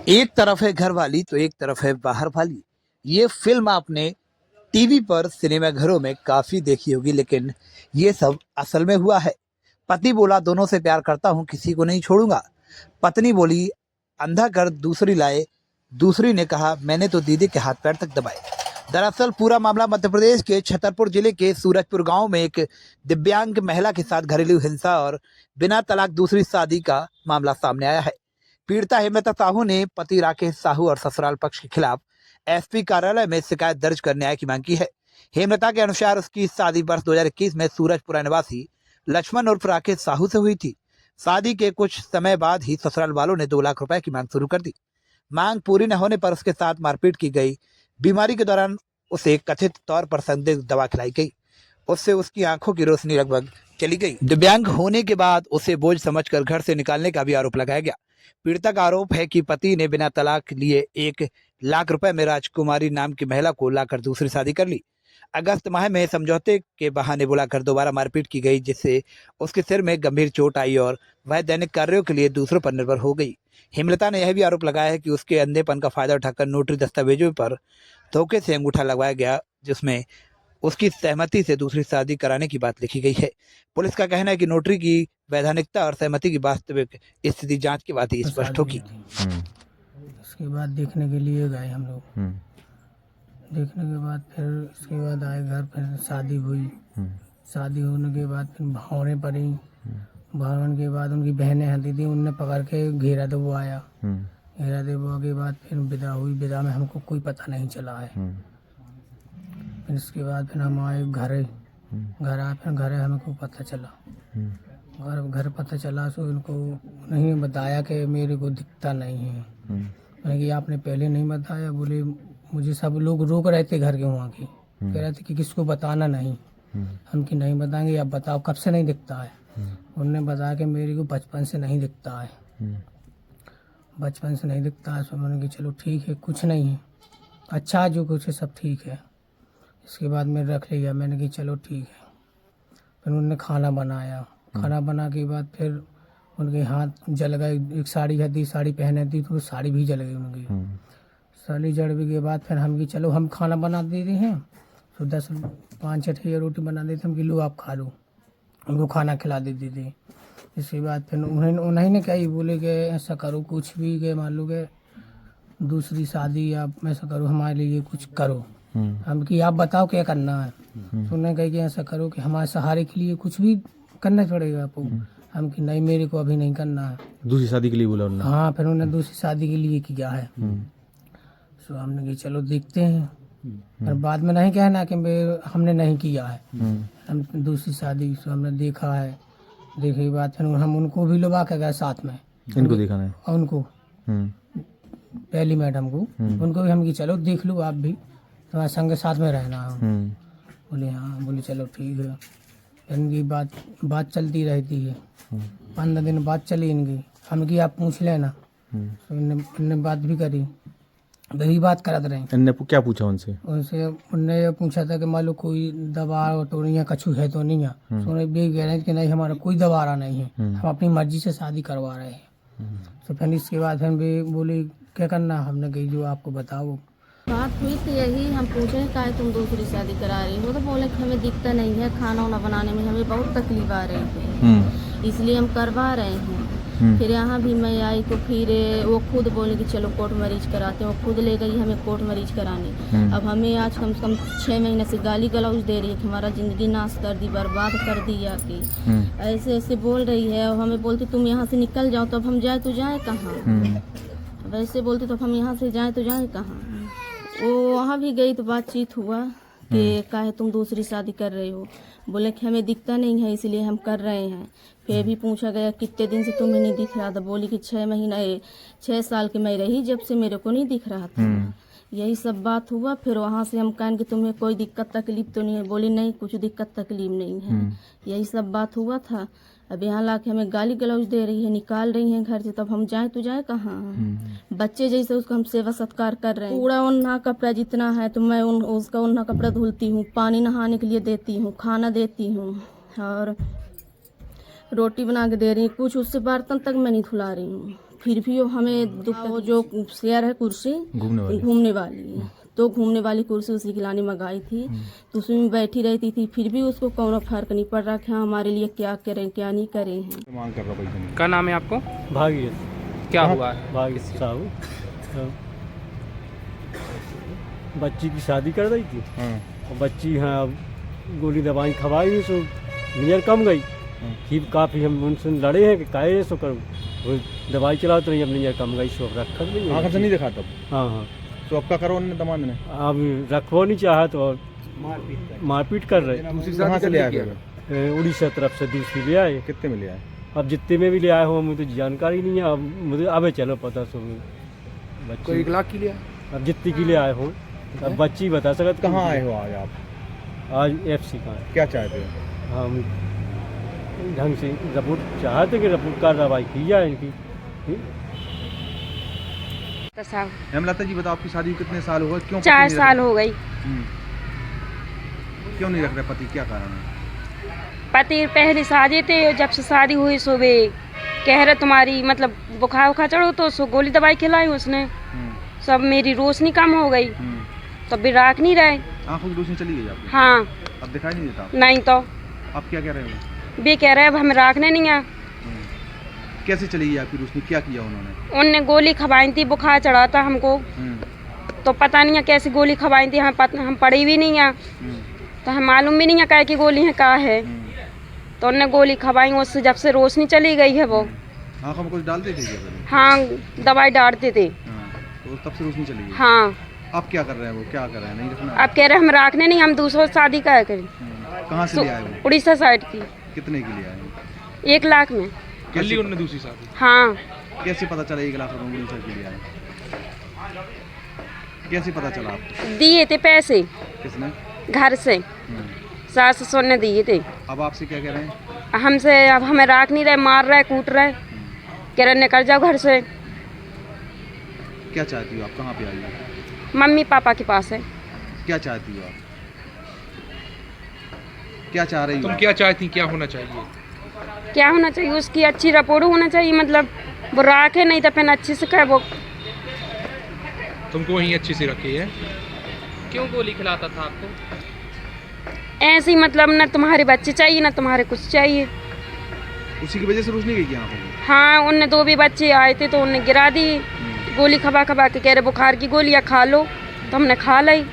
एक तरफ है घर वाली तो एक तरफ है बाहर वाली। ये फिल्म आपने टीवी पर सिनेमाघरों में काफी देखी होगी, लेकिन ये सब असल में हुआ है। पति बोला दोनों से प्यार करता हूँ, किसी को नहीं छोड़ूंगा। पत्नी बोली अंधा कर दूसरी लाए। दूसरी ने कहा मैंने तो दीदी के हाथ पैर तक दबाए। दरअसल पूरा मामला मध्य प्रदेश के छतरपुर जिले के सूरजपुर गांव में एक दिव्यांग महिला के साथ घरेलू हिंसा और बिना तलाक दूसरी शादी का मामला सामने आया है। पीड़िता हेमलता साहू ने पति राकेश साहू और ससुराल पक्ष के खिलाफ एसपी कार्यालय में शिकायत दर्ज कर न्याय की मांग की है। हेमलता के अनुसार उसकी शादी वर्ष 2021 में सूरजपुरा निवासी लक्ष्मण उर्फ राकेश साहू से हुई थी। शादी के कुछ समय बाद ही ससुराल वालों ने 2 लाख रुपए की मांग शुरू कर दी। मांग पूरी न होने पर उसके साथ मारपीट की गई। बीमारी के दौरान उसे कथित तौर पर संदिग्ध दवा खिलाई गई। उससे उसकी आंखों की रोशनी लगभग चली गई। दिव्यांग होने के बाद उसे बोझ समझकर घर से निकालने का भी आरोप लगाया गया। पीड़िता का आरोप है कि पति ने बिना तलाक लिए 1 लाख रुपए में राजकुमारी नाम की महिला को लाकर दूसरी शादी कर ली। अगस्त माह में समझौते के बहाने बुलाकर दोबारा मारपीट की गई, जिससे उसके सिर में गंभीर चोट आई और वह दैनिक कार्यों के लिए दूसरों पर निर्भर हो गई। हेमलता ने यह भी आरोप लगाया है कि उसके अंधेपन का फायदा उठाकर नोटरी दस्तावेजों पर धोखे से अंगूठा लगवाया गया, जिसमें उसकी सहमति से दूसरी शादी कराने की बात लिखी गई है। पुलिस का कहना है कि नोटरी की वैधानिकता और सहमति की वास्तविक स्थिति जांच के बाद ही स्पष्ट होगी। उसके बाद देखने के लिए गए हम लोग। देखने के बाद फिर उसके बाद आए घर, फिर शादी हुई। शादी होने के बाद फिर भावने पड़ी। भावने के बाद उनकी बहनें हैं दीदी, उनने पकड़ के घेरा दबवाया। घेरा दबवा के बाद फिर विदा हुई। विदा में हमको कोई पता नहीं चला है। फिर इसके बाद फिर हम आए घर आए, फिर घर हमको पता चला। घर पता चला तो उनको नहीं बताया कि मेरे को दिखता नहीं है। मैंने कि आपने पहले नहीं बताया। बोले मुझे सब लोग रोक रहे थे घर के वहाँ की, कह रहे थे कि किसको बताना नहीं। हम कि नहीं बताएंगे। आप बताओ कब से नहीं दिखता है। उन्होंने बताया कि मेरे को बचपन से नहीं दिखता है। बचपन से नहीं दिखता है। तो मैंने कि चलो ठीक है, कुछ नहीं है, अच्छा जो कुछ है सब ठीक है। इसके बाद मैं रख लिया। मैंने कि चलो ठीक है। फिर उन्होंने खाना बनाया। खाना बना के बाद फिर उनके हाथ जल गए। एक साड़ी थी, साड़ी पहने थी तो साड़ी भी जल गई उनकी। साड़ी जड़ने के बाद फिर हम कि चलो हम खाना बना देते हैं। तो 5-6 रोटी बना देते हम कि लो आप खा लो। उनको खाना खिला देते थे। इसके बाद फिर उन्हीं ने कही, बोले कि ऐसा करो कुछ भी, कि मान लो कि दूसरी शादी आप ऐसा करो, हमारे लिए कुछ करो। हम कि आप बताओ क्या करना है। तो उन्होंने कहा कि ऐसा करो कि हमारे सहारे के लिए कुछ भी करना पड़ेगा आपको। हम कि नहीं, मेरे को अभी नहीं करना है। दूसरी शादी के लिए बोला उन्होंने? हाँ, फिर उन्होंने दूसरी शादी के लिए किया है। तो हमने कि चलो देखते हैं। पर बाद में नहीं कहना कि हमने नहीं किया है। हम दूसरी शादी से हमने देखा है। देखे के बाद फिर हम उनको भी लुबा के गए साथ में। इनको दिखाना है और उनको पहली मैडम को, उनको भी हम कि चलो देख लो, आप भी तुम्हारे संग साथ में रहना है। बोले हाँ। बोले चलो ठीक है। इनकी बात चलती रहती है। 15 दिन बात चली इनकी। हम कि आप पूछ लेना। तो इनने बात भी करी, वही बात करते रहे। इनने क्या पूछा उनसे? उनने ये पूछा था कि मान लो कोई दवा तो नहीं है, कछु है तो नहीं है। तो उन्हें भी कह रहे हैं कि नहीं, हमारा कोई दबारा नहीं है, हम अपनी मर्जी से शादी करवा रहे हैं। तो फिर इसके बाद फिर भी बोली क्या करना। हमने कही जो आपको बताओ। बात हुई तो यही, हम पूछे काहे तुम दूसरी शादी करा रही हो। तो बोले कि हमें दिखता नहीं है, खाना वाना बनाने में हमें बहुत तकलीफ आ रही है, इसलिए हम करवा रहे हैं। फिर यहाँ भी मैं आई तो फिर वो खुद बोले कि चलो कोर्ट मरीज कराते हैं। वो खुद ले गई हमें कोर्ट मरीज कराने। अब हमें आज कम से कम 6 महीने से गाली गलौज दे रही है कि हमारा ज़िंदगी नाश कर दी, बर्बाद कर दी आके। ऐसे ऐसे बोल रही है। और हमें बोलती तुम यहाँ से निकल जाओ, तो अब हम जाए तो जाए कहाँ। वैसे बोलती तो हम यहाँ से जाए तो जाए कहाँ। वो वहाँ भी गई तो बातचीत हुआ कि काहे तुम दूसरी शादी कर रहे हो। बोले कि हमें दिखता नहीं है इसलिए हम कर रहे हैं। फिर भी पूछा गया कितने दिन से तुम्हें नहीं दिख रहा था। बोली कि 6 साल की मैं रही जब से मेरे को नहीं दिख रहा था। यही सब बात हुआ। फिर वहाँ से हम कहें कि तुम्हें कोई दिक्कत तकलीफ तो नहीं है। बोली नहीं, कुछ दिक्कत तकलीफ नहीं है। यही सब बात हुआ था। अब यहाँ ला के हमें गाली गलौज दे रही है, निकाल रही हैं घर से। तब हम जाए तो जाए कहाँ। बच्चे जैसे उसका हम सेवा सत्कार कर रहे हैं। पूरा उन्ना कपड़ा जितना है तो मैं उसका उन्ना कपड़ा धुलती हूँ, पानी नहाने के लिए देती हूँ, खाना देती हूँ और रोटी बना के दे रही हूँ। कुछ उससे बर्तन तक मैं नहीं धुला रही हूँ। फिर भी वो हमें वो जो शेयर है कुर्सी घूमने वाली तो घूमने वाली कुर्सी उसी की लाने मंगाई थी, तो उसमें बैठी रहती थी, फिर भी उसको कौन फर्क नहीं पड़ रहा कि हाँ हमारे लिए क्या करें क्या नहीं करें हैं। मांग कर रहा भाई। क्या नाम है आपको? भाग्य क्या हुआ है? भाग्य साहब बच्ची की शादी कर रही थी और बच्ची हाँ गोली दवाई खवाई सो नजर कम गई। फिर काफ़ी हम उनसे लड़े हैं कि काहे सो करूँ, वो दवाई चलाओ तो नहीं, अब नजर कम गई सो रखा नहीं आँख से नहीं देखा तब? हाँ हाँ। तो अब क्या करो उन्होंने दमाद ने? अब रखो नहीं चाहा तो मारपीट कर रहे। कहाँ से ले आए फिर? उड़ीसा तरफ से दूसरी ले आए। कितने में ले आए? अब जितने में भी ले आए हो मुझे तो जानकारी नहीं है, अब मुझे अब चलो पता सो कोई 1 लाख की लिया? अब जितनी के लिए आए हो अब बच्ची बता सकते। कहाँ आए हो आज आप? आज FC का है। क्या चाहते हो? हम ढंग से रिपोर्ट चाहते कि रिपोर्ट कार्रवाई की जाए इनकी। हेमलता जी बताओ, आपकी शादी को कितने साल हुए? क्यों 4 साल हो गई। क्यों नहीं रख रहे पति, क्या कारण है? पति पहले शादी थे, जब से शादी हुई सुबह कह रहे तुम्हारी मतलब बुखार उखार चढ़ो तो सो गोली दवाई खिलाई उसने, सब मेरी रोशनी कम हो गई तब भी राख नहीं रहे। आँखों की रोशनी चली गई आपकी? हाँ। अब दिखाई नहीं देता? नहीं तो आप क्या कह रहे हो? भी कह रहे अब हमें राखने नहीं है। कैसे चली गई आपकी रोशनी, क्या किया उन्होंने? उनने गोली खवाई थी, बुखार चढ़ा था हमको तो पता नहीं है कैसी गोली खवाई थी, हम पढ़ी भी नहीं है तो हम मालूम भी नहीं है काय की गोली है का है, तो उनने गोली खवाई, उससे जब से रोशनी चली गई है। वो आँखों में कुछ डालते थे क्या? हाँ दवाई डालते थे। तो तब से रोशनी चली गई? हाँ। अब क्या कर रहे हैं वो, क्या कर रहे हैं? नहीं रखना? अब कह रहे हम राखने नहीं, हम दूसरों से शादी क्या करें। कहाँ से ले आए वो? उड़ीसा साइड की। कितने के लिए आए? 1 लाख में। कैसे उन्होंने दूसरी शादी? हाँ। कैसे पता चला 1 लाख रुपए उड़ीसा के लिए आए? कैसे पता चला आपको? दिए थे पैसे किसने? घर से, सास ससुर ने दिए थे। अब आपसे क्या कह रहे हैं? हमसे अब हमें राख नहीं रहे, मार रहे कूट रहे, कह रहे निकल जाओ घर से। क्या चाहती हो आप, कहाँ पे आई हो? मम्मी पापा के पास है। क्या चाहती हो आप, क्या चाह रही हो? तुम क्या चाहती, क्या होना चाहिए? क्या होना चाहिए, उसकी अच्छी रिपोर्ट होना चाहिए, मतलब वो राखे नहीं तो फिर अच्छे से कहे वो। तुमको वहीं अच्छी से रखी है? क्यों गोली खिलाता था आपको? ऐसे ही मतलब न तुम्हारे बच्चे चाहिए ना तुम्हारे कुछ चाहिए। उसी की वजह से रोशनी गई यहाँ पर? हाँ, उनने 2 भी बच्चे आए थे तो उनने गिरा दी गोली खबा खबा के, कह रहे बुखार की गोलियाँ खा लो, तो हमने खा ली।